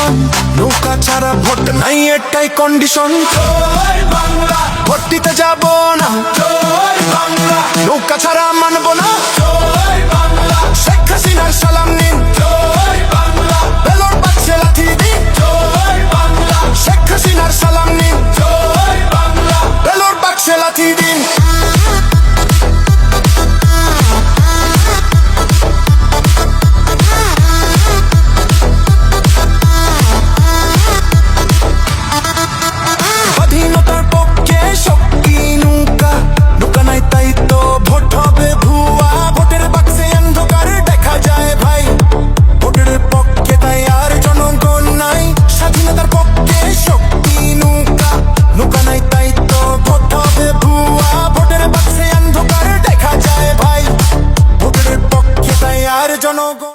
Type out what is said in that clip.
Condition, নৌকা ছাড়া vote নাই এটাই কন্ডিশন। ভোট দিতে যাব না, নৌকা ছাড়া মানব না। শেখ হাসিনার সালাম নিন, বেলুর বাক্সে লাথি দিন। শেখ হাসিনার সালাম নিন, বেলুর বাক্সে লাথি দিন। স্বাধীনতার পক্ষে শক্তি নৌকা, নৌকা নাই তাই তো ভোট হবে ভুয়া। ভোটের বাক্সে অন্ধকার দেখা যায় ভাই, ভোটের পক্ষে তাই আর জনগণ নাই। স্বাধীনতার পক্ষে শক্তি নৌকা, নৌকা নাই তাই তো ভোট হবে ভুয়া। ভোটের বাক্সে অন্ধকার দেখা যায় ভাই, ভোটের পক্ষে তাই আর জনগণ